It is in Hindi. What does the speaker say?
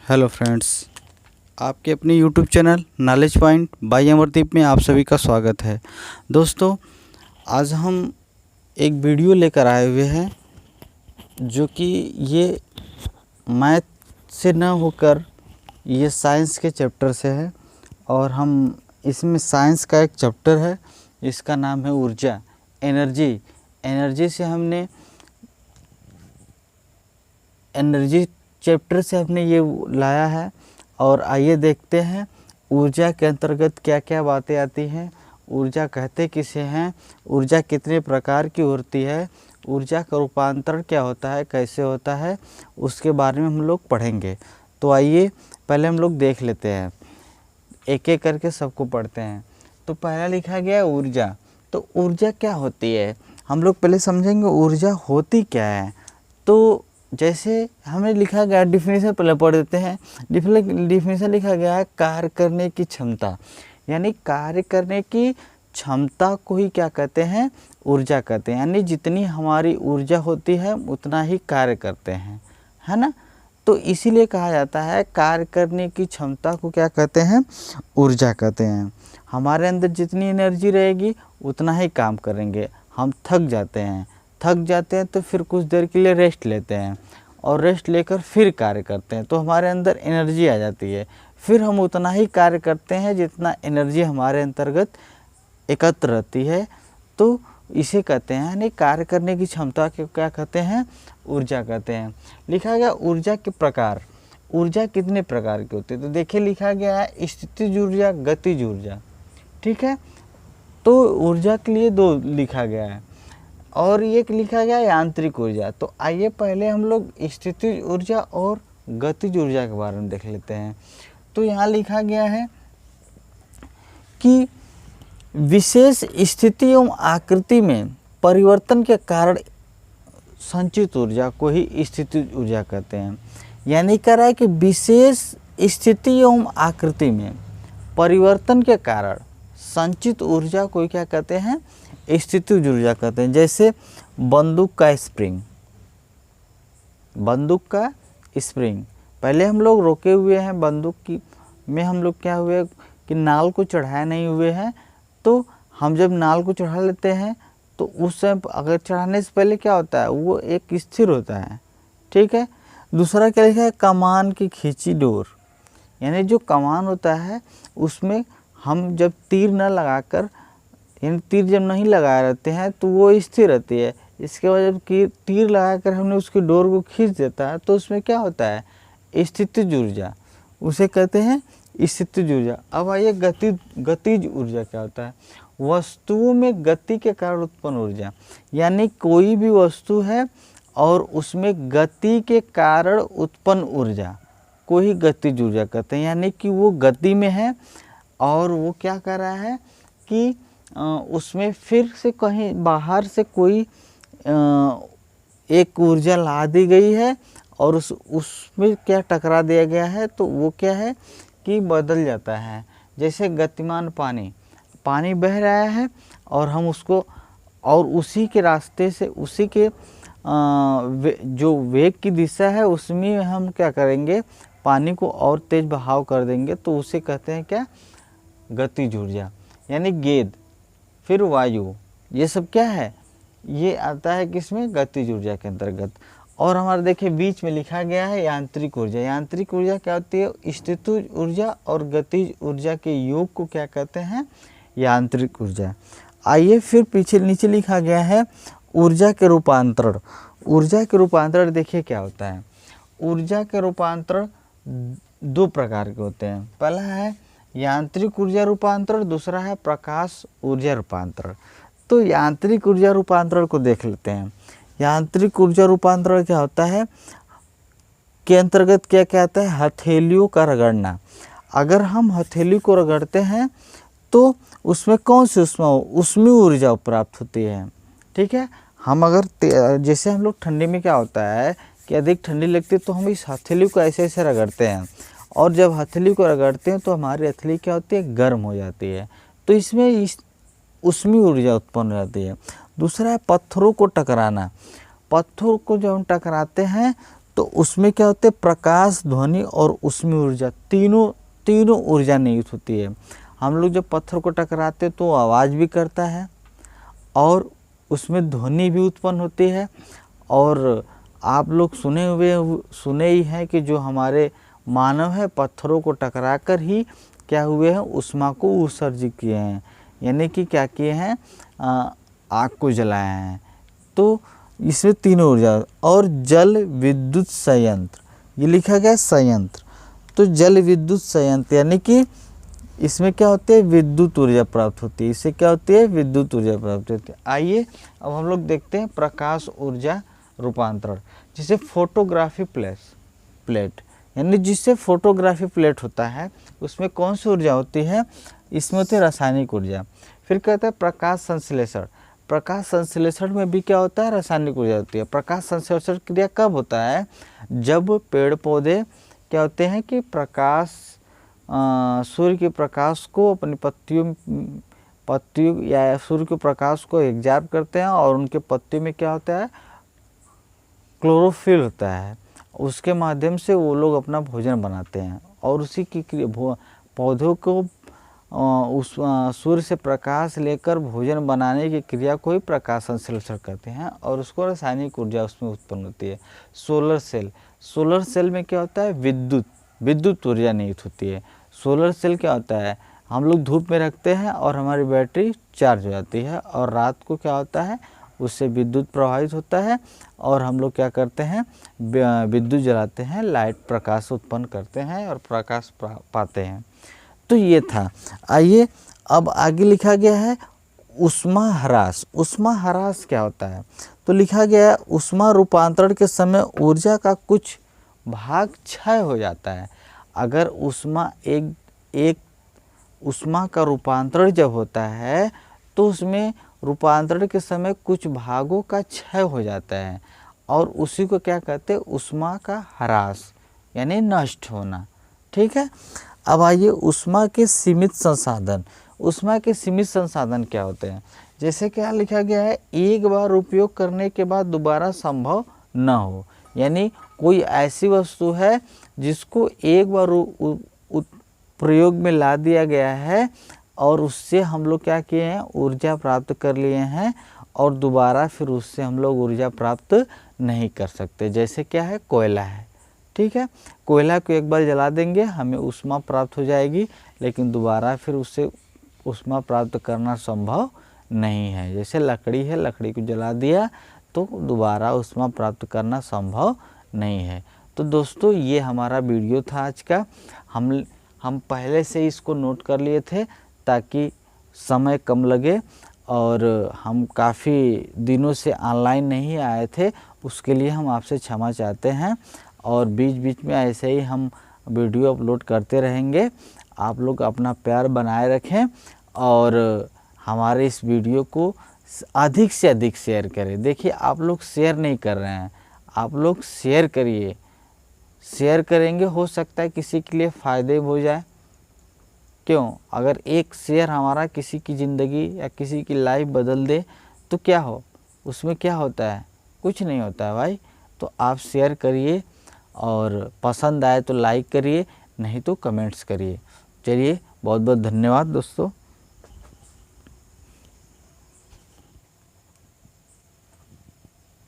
हेलो फ्रेंड्स, आपके अपने YouTube channel knowledge point by Amardeep में आप सभी का स्वागत है। दोस्तों, आज हम एक वीडियो लेकर आए हुए हैं जो कि ये मैथ से न होकर ये साइंस के चैप्टर से है। और हम इसमें साइंस का एक चैप्टर है, इसका नाम है ऊर्जा, एनर्जी। एनर्जी से हमने एनर्जी चैप्टर से हमने ये लाया है। और आइए देखते हैं ऊर्जा के अंतर्गत क्या क्या बातें आती हैं, ऊर्जा कहते किसे हैं, ऊर्जा कितने प्रकार की होती है, ऊर्जा का रूपांतरण क्या होता है, कैसे होता है, उसके बारे में हम लोग पढ़ेंगे। तो आइए पहले हम लोग देख लेते हैं, एक एक करके सबको पढ़ते हैं। तो पहला लिखा गया है ऊर्जा। तो ऊर्जा क्या होती है, हम लोग पहले समझेंगे ऊर्जा होती क्या है। तो जैसे हमें लिखा गया, डिफिनीशन पहले पढ़ देते हैं। डिफिनीशन लिखा गया है कार्य करने की क्षमता, यानी कार्य करने की क्षमता को ही क्या कहते हैं, ऊर्जा कहते हैं। यानी जितनी हमारी ऊर्जा होती है उतना ही कार्य करते हैं, है ना। तो इसीलिए कहा जाता है कार्य करने की क्षमता को क्या कहते हैं, ऊर्जा कहते हैं। हमारे अंदर जितनी एनर्जी रहेगी उतना ही काम करेंगे। हम थक जाते हैं तो फिर कुछ देर के लिए रेस्ट लेते हैं और रेस्ट लेकर फिर कार्य करते हैं, तो हमारे अंदर एनर्जी आ जाती है। फिर हम उतना ही कार्य करते हैं जितना एनर्जी हमारे अंतर्गत एकत्र रहती है। तो इसे कहते हैं, यानी कार्य करने की क्षमता को क्या कहते हैं, ऊर्जा कहते हैं। लिखा गया ऊर्जा के प्रकार। ऊर्जा कितने प्रकार की होती है, तो देखिए लिखा गया है स्थितिज ऊर्जा, गतिज ऊर्जा। ठीक है, तो ऊर्जा के लिए दो लिखा गया है और एक लिखा गया यांत्रिक ऊर्जा। तो आइए पहले हम लोग स्थितिज ऊर्जा और गतिज ऊर्जा के बारे में देख लेते हैं। तो यहाँ लिखा गया है कि विशेष स्थिति एवं आकृति में परिवर्तन के कारण संचित ऊर्जा को ही स्थितिज ऊर्जा कहते हैं। यानी कह रहा है कि विशेष स्थिति एवं आकृति में परिवर्तन के कारण संचित ऊर्जा को क्या कहते हैं, स्थितिज ऊर्जा कहते हैं। जैसे बंदूक का स्प्रिंग, पहले हम लोग रोके हुए हैं बंदूक की में, हम लोग क्या हुए कि नाल को चढ़ाए नहीं हुए हैं। तो हम जब नाल को चढ़ा लेते हैं तो उस समय अगर चढ़ाने से पहले क्या होता है, वो एक स्थिर होता है। ठीक है, दूसरा क्या लिखा है, कमान की खींची डोर। यानी जो कमान होता है उसमें हम जब तीर न लगाकर, यानी तीर जब नहीं लगाए रहते हैं तो वो स्थिर रहती है। इसके बाद जब तीर लगाकर हमने उसकी डोर को खींच देता है तो उसमें क्या होता है, स्थितिज ऊर्जा, उसे कहते हैं स्थितिज ऊर्जा। अब आइए गतिज ऊर्जा क्या होता है, वस्तुओं में गति के कारण उत्पन्न ऊर्जा। यानी कोई भी वस्तु है और उसमें गति के कारण उत्पन्न ऊर्जा को ही गतिज ऊर्जा कहते हैं। यानी कि वो गति में है और वो क्या कर रहा है कि उसमें फिर से कहीं बाहर से कोई एक ऊर्जा ला दी गई है और उसमें क्या टकरा दिया गया है, तो वो क्या है कि बदल जाता है। जैसे गतिमान पानी बह रहा है और हम उसको, और उसी के रास्ते से, उसी के जो वेग की दिशा है उसमें हम क्या करेंगे, पानी को और तेज बहाव कर देंगे, तो उसे कहते हैं क्या, गतिज ऊर्जा। यानी गेंद, फिर वायु, ये सब क्या है, ये आता है किसमें, गतिज ऊर्जा के अंतर्गत। और हमारे देखिए बीच में लिखा गया है यांत्रिक ऊर्जा। यांत्रिक ऊर्जा क्या होती है, स्थितिज ऊर्जा और गतिज ऊर्जा के योग को क्या कहते हैं, यांत्रिक ऊर्जा। आइए फिर पीछे नीचे लिखा गया है ऊर्जा के रूपांतरण। ऊर्जा के रूपांतरण देखिए क्या होता है। ऊर्जा के रूपांतरण दो प्रकार के होते हैं। पहला है यांत्रिक ऊर्जा रूपांतरण, दूसरा है प्रकाश ऊर्जा रूपांतरण। तो यांत्रिक ऊर्जा रूपांतरण को देख लेते हैं। यांत्रिक ऊर्जा रूपांतरण क्या होता है, के अंतर्गत क्या क्या आता है, हथेलियों का रगड़ना। अगर हम हथेली को रगड़ते हैं तो उसमें कौन सी उसमें ऊर्जा प्राप्त होती है। ठीक है, हम अगर जैसे हम लोग ठंडी में क्या होता है कि अधिक ठंडी लगती है तो हम इस हथेली को ऐसे ऐसे रगड़ते हैं, और जब हथेली को रगड़ते हैं तो हमारी हथेली क्या होती है, गर्म हो जाती है। तो इसमें उसमें ऊर्जा उत्पन्न हो जाती है। दूसरा है पत्थरों को टकराना। पत्थरों को जब हम टकराते हैं तो उसमें क्या होते हैं, प्रकाश, ध्वनि और ऊष्मीय ऊर्जा, तीनों ऊर्जा निहित होती है। हम लोग जब पत्थर को टकराते तो आवाज़ भी करता है और उसमें ध्वनि भी उत्पन्न होती है। और आप लोग सुने ही हैं कि जो हमारे मानव है पत्थरों को टकराकर ही क्या हुए हैं, ऊष्मा को उत्सर्जित किए हैं, यानी कि क्या किए हैं, आग को जलाए हैं। तो इसमें तीनों ऊर्जा। और जल विद्युत संयंत्र, ये लिखा गया संयंत्र, तो जल विद्युत संयंत्र यानी कि इसमें क्या होती है, विद्युत ऊर्जा प्राप्त होती है। इससे क्या होती है, विद्युत ऊर्जा प्राप्त होती है। आइए अब हम लोग देखते हैं प्रकाश ऊर्जा रूपांतरण, जिसे फोटोग्राफी प्लेट यानी जिससे फोटोग्राफी प्लेट होता है, उसमें कौन सी ऊर्जा होती है, इसमें होती है रासायनिक ऊर्जा। फिर कहता है प्रकाश संश्लेषण। प्रकाश संश्लेषण में भी क्या होता है, रासायनिक ऊर्जा होती है। प्रकाश संश्लेषण क्रिया कब होता है, जब पेड़ पौधे क्या होते हैं कि सूर्य के प्रकाश को अपनी पत्तियों या सूर्य के प्रकाश को एब्जॉर्ब करते हैं और उनके पत्तियों में क्या होता है, क्लोरोफिल होता है, उसके माध्यम से वो लोग अपना भोजन बनाते हैं। और उसी की पौधों को उस सूर्य से प्रकाश लेकर भोजन बनाने की क्रिया को ही प्रकाश संश्लेषण कहते हैं और उसको रासायनिक ऊर्जा उसमें उत्पन्न होती है। सोलर सेल में क्या होता है, विद्युत ऊर्जा निहित होती है। सोलर सेल क्या होता है, हम लोग धूप में रखते हैं और हमारी बैटरी चार्ज हो जाती है और रात को क्या होता है, उससे विद्युत प्रवाहित होता है और हम लोग क्या करते हैं, विद्युत जलाते हैं, लाइट प्रकाश उत्पन्न करते हैं और प्रकाश पाते हैं। तो ये था। आइए अब आगे लिखा गया है ऊष्मा ह्रास। ऊष्मा ह्रास क्या होता है, तो लिखा गया है ऊष्मा रूपांतरण के समय ऊर्जा का कुछ भाग क्षय हो जाता है। अगर ऊष्मा का रूपांतरण जब होता है तो उसमें रूपांतरण के समय कुछ भागों का क्षय हो जाता है और उसी को क्या कहते हैं, ऊष्मा का ह्रास यानी नष्ट होना। ठीक है। अब आइए ऊष्मा के सीमित संसाधन। ऊष्मा के सीमित संसाधन क्या होते हैं, जैसे क्या लिखा गया है, एक बार उपयोग करने के बाद दोबारा संभव न हो, यानी कोई ऐसी वस्तु है जिसको एक बार प्रयोग में ला दिया गया है और उससे हम लोग क्या किए हैं, ऊर्जा प्राप्त कर लिए हैं और दोबारा फिर उससे हम लोग ऊर्जा प्राप्त नहीं कर सकते। जैसे क्या है, कोयला है। ठीक है, कोयला को एक बार जला देंगे हमें ऊष्मा प्राप्त हो जाएगी, लेकिन दोबारा फिर उससे ऊष्मा प्राप्त करना संभव नहीं है। जैसे लकड़ी है, लकड़ी को जला दिया तो दोबारा ऊष्मा प्राप्त करना संभव नहीं है। तो दोस्तों ये हमारा वीडियो था आज का। हम पहले से इसको नोट कर लिए थे ताकि समय कम लगे और हम काफ़ी दिनों से ऑनलाइन नहीं आए थे, उसके लिए हम आपसे क्षमा चाहते हैं और बीच बीच में ऐसे ही हम वीडियो अपलोड करते रहेंगे। आप लोग अपना प्यार बनाए रखें और हमारे इस वीडियो को अधिक से अधिक शेयर करें। देखिए आप लोग शेयर नहीं कर रहे हैं, आप लोग शेयर करिए। शेयर करेंगे हो सकता है किसी के लिए फ़ायदे हो जाए। क्यों, अगर एक शेयर हमारा किसी की ज़िंदगी या किसी की लाइफ बदल दे तो क्या हो, उसमें क्या होता है, कुछ नहीं होता है भाई। तो आप शेयर करिए और पसंद आए तो लाइक करिए, नहीं तो कमेंट्स करिए। चलिए बहुत बहुत धन्यवाद दोस्तों।